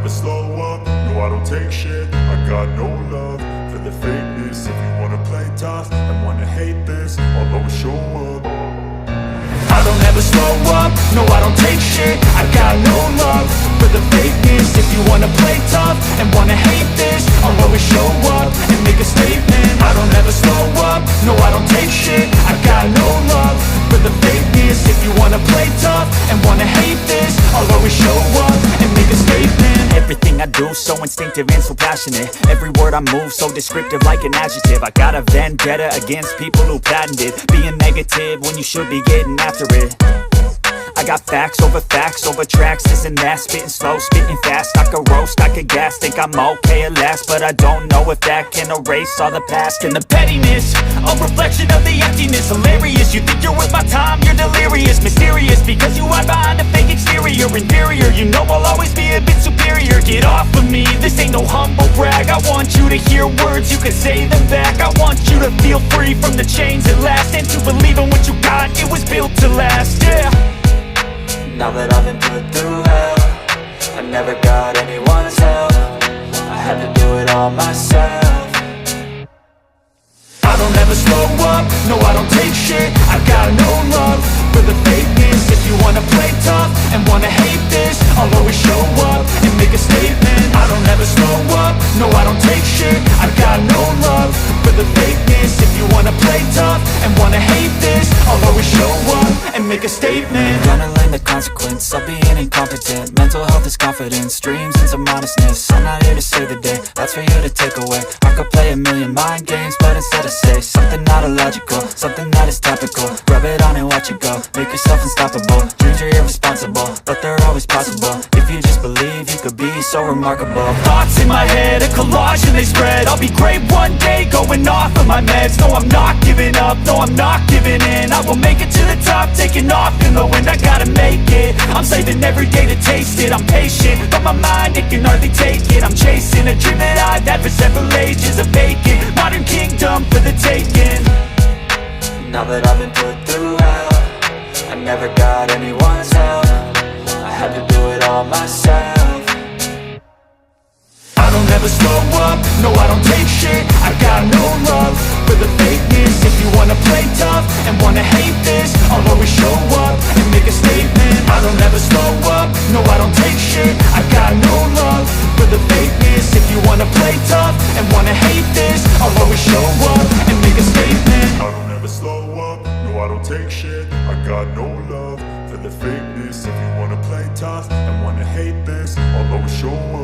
never slow up, no I don't take shit. I got no love for the fakeness. If you wanna play tough and wanna hate this, I'll always show up. I don't ever slow up, no I don't take shit. I got no love for the fakeness. If you wanna play tough and wanna hate this, I'll always show up and make a statement. I don't ever slow up, no I don't take shit. I got no love for the fakeness. If you wanna play tough and wanna hate this, I'll always show up and make a statement. Everything I do so instinctive and so passionate. Every word I move so descriptive like an adjective. I got a vendetta against people who patented being negative when you should be getting after it. I got facts over tracks, this and that. Spitting slow, spitting fast. I could roast, I could gas. Think I'm okay at last, but I don't know if that can erase all the past. And the pettiness, a reflection of the emptiness. Hilarious, you think you're worth my time, you're delirious. Mysterious, because you hide behind a fake exterior. Inferior, you know I'll always be a bit superior. Get off of me, this ain't no humble brag. I want you to hear words, you can say them back. I want you to feel free from the chains at last, and to believe in what you got, it was built to last, yeah. Now that I've been put through hell, I never got anyone's help. I had to do it all myself. I don't ever slow up, no I don't take shit. I got no love for the fakeness. If you wanna play tough and wanna hate this, I'll always show up and make a statement. I don't ever slow up, no I don't take shit. I got no love for the fakeness. If you wanna play tough and wanna hate this, I'll always show up and make a statement. Gonna learn the consequence of being incompetent. Mental health is confidence, dreams into modestness. I'm not here to save the day, that's for you to take away. I could play a million mind games, but instead I say something not illogical, something that is topical. Rub it on and watch it go, make yourself unstoppable. Dreams are irresponsible, but they're always possible. If you just believe, you could be so remarkable. Thoughts in my head, a collage and they spread. I'll be great one day, going off of my meds. No, I'm not giving up, no, I'm not giving in. I will make it to the top, taking off in the wind. I gotta make it, I'm saving every day to taste it. I'm patient, but my mind, it can hardly take it. I'm chasing a dream that I've had for several ages. A vacant, modern kingdom for the taking. Now that I've been put through hell, I never got anyone's help. I had to do it all myself. I don't ever slow up, no I don't take shit. I got no love for the fakeness. If you wanna play tough and wanna hate this, I'll always show up and make a statement. I don't ever slow up, no I don't take shit. I got no love for the fakeness. If you wanna play tough and wanna hate this, I'll always show up and make a statement. I don't ever slow up, no I don't take shit. I got no love for the fakeness. If you wanna play tough and wanna hate this, I'll always show up